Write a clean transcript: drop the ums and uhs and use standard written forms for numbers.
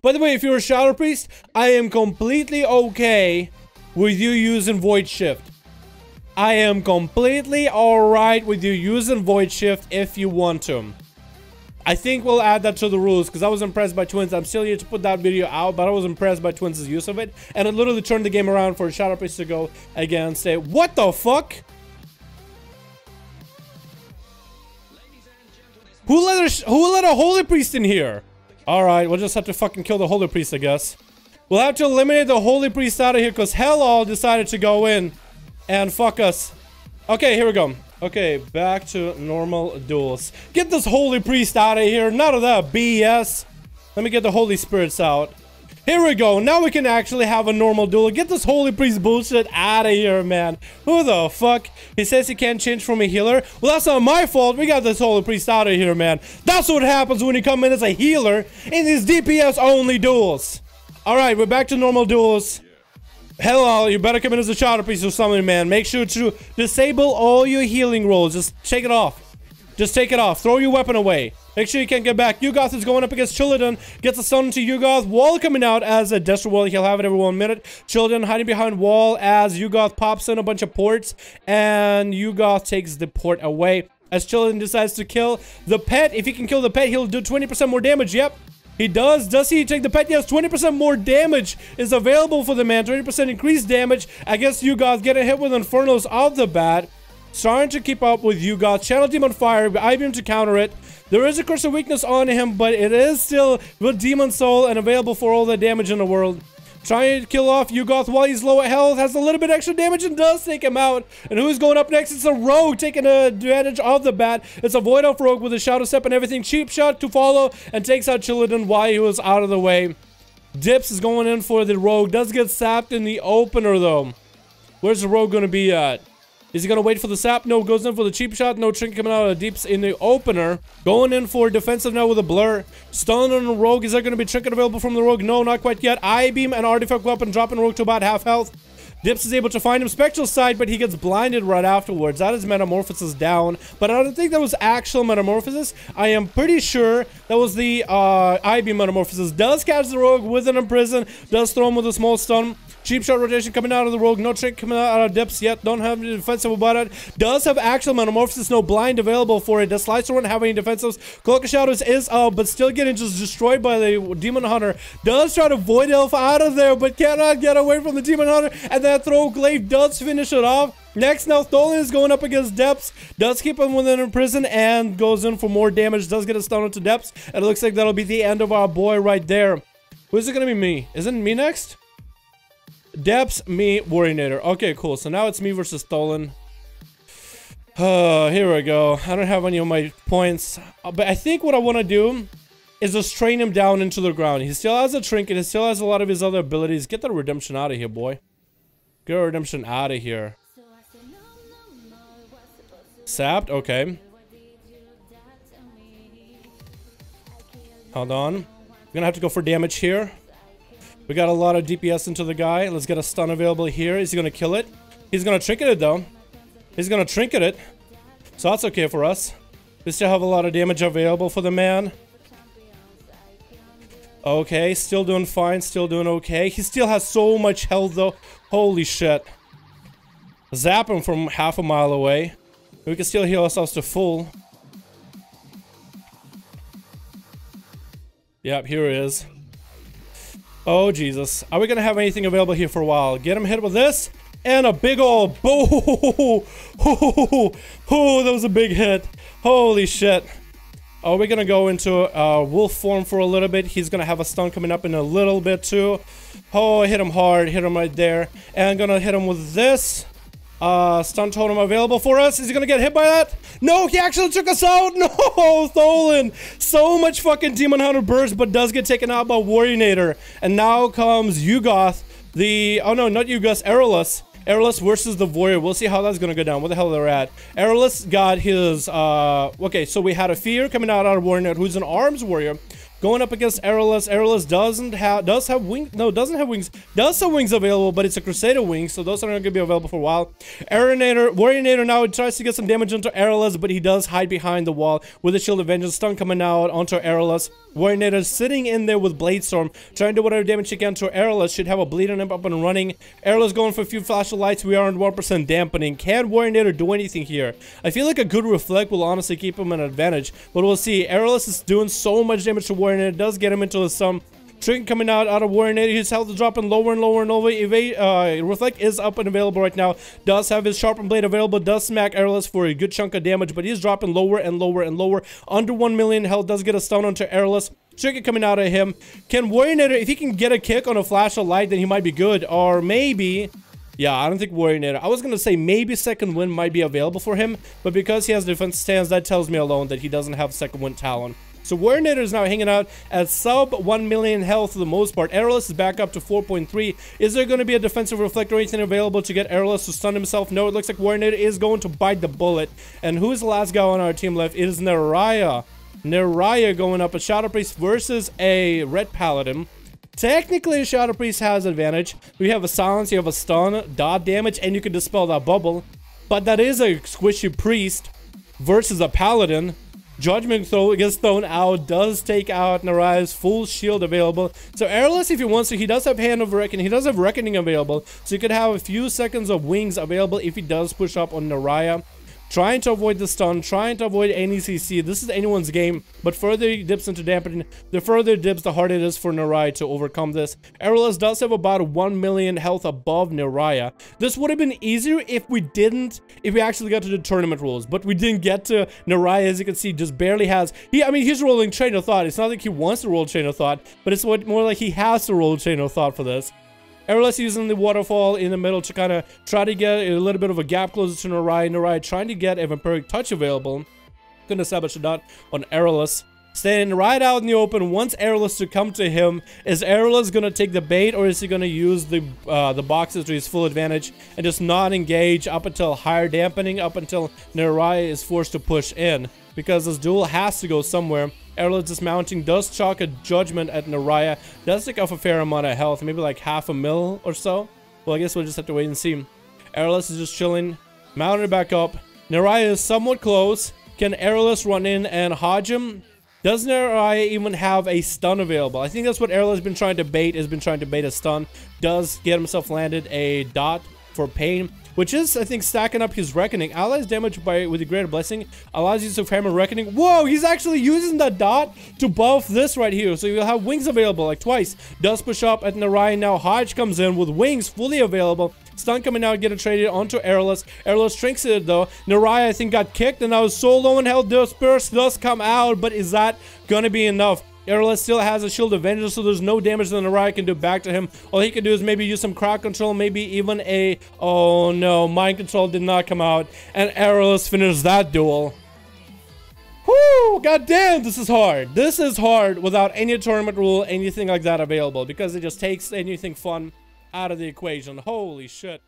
By the way, if you're a Shadow Priest, I am completely okay with you using Void Shift. I am completely alright with you using Void Shift if you want to. I think we'll add that to the rules because I was impressed by Twins. I'm still here to put that video out, but I was impressed by Twins' use of it. And it literally turned the game around for a Shadow Priest to go against a... What the fuck? Who let a Holy Priest in here? Alright, we'll just have to fucking kill the Holy Priest, I guess. We'll have to eliminate the Holy Priest out of here because Outlaw decided to go in and fuck us. Okay, here we go. Okay, back to normal duels. Get this Holy Priest out of here. None of that BS. Let me get the Holy Spirits out. Here we go. Now we can actually have a normal duel. Get this Holy Priest bullshit out of here, man. Who the fuck? He says he can't change from a healer. Well, that's not my fault. We got this Holy Priest out of here, man. That's what happens when you come in as a healer in these DPS-only duels. Alright, we're back to normal duels. Hello, you better come in as a Shadow Priest or something, man. Make sure to disable all your healing rolls. Just take it off. Just take it off. Throw your weapon away. Make sure you can't get back. Yugoth is going up against Chillidan. Gets a stun to Yugoth. Wall coming out as a Desert Wall. He'll have it every 1 minute. Chillidan hiding behind Wall as Yugoth pops in a bunch of ports. And Yugoth takes the port away. As Chillidan decides to kill the pet. If he can kill the pet, he'll do 20% more damage. Yep. He does. Does he take the pet? Yes, 20% more damage is available for the man. 20% increased damage against Yugoth. Getting hit with Infernos off the bat. Starting to keep up with Yugoth. Channel Demon Fire. I-Beam to counter it. There is a Curse of Weakness on him, but it is still with Demon Soul and available for all the damage in the world. Trying to kill off Yugoth while he's low at health. Has a little bit extra damage and does take him out. And who's going up next? It's a Rogue taking advantage of the bat. It's a Void Elf Rogue with a Shadow Step and everything. Cheap shot to follow and takes out Chillidan while he was out of the way. Dips is going in for the Rogue. Does get sapped in the opener though. Where's the Rogue going to be at? Is he going to wait for the sap? No, goes in for the cheap shot. No trinket coming out of Deeps in the opener. Going in for defensive now with a blur. Stun on the Rogue. Is there going to be trinket available from the Rogue? No, not quite yet. I-Beam and Artifact Weapon dropping Rogue to about half health. Dips is able to find him Spectral Side, but he gets blinded right afterwards. That is Metamorphosis down. But I don't think that was actual Metamorphosis. I am pretty sure that was the I-Beam Metamorphosis. Does catch the Rogue with an Imprison. Does throw him with a small stun. Cheap shot rotation coming out of the Rogue. No trick coming out of Dips yet. Don't have any defensive about it. Does have actual Metamorphosis. No blind available for it. Does Slicer not have any defensives? Cloak of Shadows is up, but still getting just destroyed by the Demon Hunter. Does try to Void Elf out of there, but cannot get away from the Demon Hunter. And that throw glaive does finish it off. Next, now Tholen is going up against Depths. Does keep him within a prison and goes in for more damage. Does get a stun into Depths. And it looks like that'll be the end of our boy right there. Who's it going to be? Me? Isn't it me next? Depths, me, Warrior. Okay, cool. So now it's me versus Tholen. Here we go. I don't have any of my points. But I think what I want to do is just train him down into the ground. He still has a trinket. He still has a lot of his other abilities. Get the redemption out of here, boy. Get redemption out of here. Sapped? Okay. Hold on. We're gonna have to go for damage here. We got a lot of DPS into the guy. Let's get a stun available here. Is he gonna kill it? He's gonna trinket it though. He's gonna trinket it. So that's okay for us. We still have a lot of damage available for the man. Okay, still doing fine. Still doing okay. He still has so much health though. Holy shit. Zap him from half a mile away. We can still heal ourselves to full. Yep, here he is. Oh, Jesus. Are we going to have anything available here for a while? Get him hit with this. And a big old boom. Oh, that was a big hit. Holy shit. Are we going to go into wolf form for a little bit? He's going to have a stun coming up in a little bit too. Oh, hit him hard. Hit him right there. And I'm going to hit him with this. Stun totem available for us. Is he gonna get hit by that? No, he actually took us out. No, Tholen. So much fucking Demon Hunter burst, but does get taken out by Warrior. And now comes Yugoth. Oh no, not Yugoth, Errolus. Errolus versus the Warrior. We'll see how that's gonna go down. Where the hell they're at? Errolus got his, okay, so we had a Fear coming out of Warrior, who's an Arms Warrior. Going up against Aerolus. Aerolus doesn't have wings, does have wings available, but it's a Crusader wing, so those are not going to be available for a while. Warrior now tries to get some damage onto Aerolus, but he does hide behind the wall with a Shield of Vengeance. Stun coming out onto Aerolus. Warrior sitting in there with Blade Storm, trying to do whatever damage he can to Aerolus. Should have a bleed on him up and running. Aerolus going for a few flash of lights. We are on 1% dampening. Can Warrior do anything here? I feel like a good reflect will honestly keep him an advantage, but we'll see. Aerolus is doing so much damage to Warrior. It does get him into the sum. Trick coming out of Warrior. His health is dropping lower and lower and lower. Reflect is up and available right now. Does have his Sharpened Blade available. Does smack Aerolus for a good chunk of damage, but he's dropping lower and lower and lower. Under 1 million health. Does get a stun onto Aerolus. Trick coming out of him. Can Warrior, if he can get a kick on a flash of light, then he might be good. Or maybe... yeah, I don't think Warrior. I was going to say maybe second wind might be available for him, but because he has defense stance, that tells me alone that he doesn't have second wind talent. So Warrior is now hanging out at sub 1 million health for the most part. Aerolus is back up to 4.3. Is there going to be a defensive reflect or anything available to get Aerolus to stun himself? No, it looks like Warrior is going to bite the bullet. And who's the last guy on our team left? It is Naraya. Naraya going up a Shadow Priest versus a Red Paladin. Technically, a Shadow Priest has advantage. We have a silence, you have a stun, dot damage, and you can dispel that bubble. But that is a squishy Priest versus a Paladin. Judgment gets thrown out, does take out Naraya's full shield available. So Aerolus, if he wants to, he does have Hand of Reckoning. He does have Reckoning available. So he could have a few seconds of wings available if he does push up on Naraya. Trying to avoid the stun, trying to avoid any CC. This is anyone's game, but further he dips into dampening. The further dips, the harder it is for Naraya to overcome this. Aerolus does have about 1 million health above Naraya. This would have been easier if we actually got to the tournament rules, but we didn't get to Naraya. As you can see, just barely has. He's rolling Chain of Thought. It's not like he wants to roll Chain of Thought, but it's more like he has to roll Chain of Thought for this. Aerolus using the waterfall in the middle to kind of try to get a little bit of a gap closer to Naraya. Naraya trying to get a Vampiric Touch available. Gonna establish a dot on Aerolus. Staying right out in the open, wants Aerolus to come to him. Is Aerolus gonna take the bait, or is he gonna use the boxes to his full advantage and just not engage up until higher dampening, up until Naraya is forced to push in? Because this duel has to go somewhere. Aerolus dismounting, does chalk a Judgment at Naraya. Does take off a fair amount of health, maybe like 0.5 mil or so. Well, I guess we'll just have to wait and see. Aerolus is just chilling, mounted back up. Naraya is somewhat close. Can Aerolus run in and hodge him? Does Naraya even have a stun available? I think that's what Aerolus has been trying to bait, a stun. Does get himself landed a dot for pain, which is, I think, stacking up his Reckoning. Allies damage with the Greater Blessing allows you to hammer Reckoning. Whoa, he's actually using that dot to buff this right here. So you'll have wings available, like twice. Does push up at Naraya now. Hodge comes in with wings fully available. Stun coming out, get it traded onto Aerolus. Aerolus trinks it though. Naraya, I think, got kicked, and now is so low in health. Disperse does come out, but is that gonna be enough? Aerolus still has a Shield of Vengeance, so there's no damage that Naraya can do back to him. All he can do is maybe use some crowd control, maybe even a... oh no, Mind Control did not come out, and Aerolus finishes that duel. Whoo! Goddamn, this is hard. This is hard without any tournament rule, anything like that available, because it just takes anything fun out of the equation. Holy shit.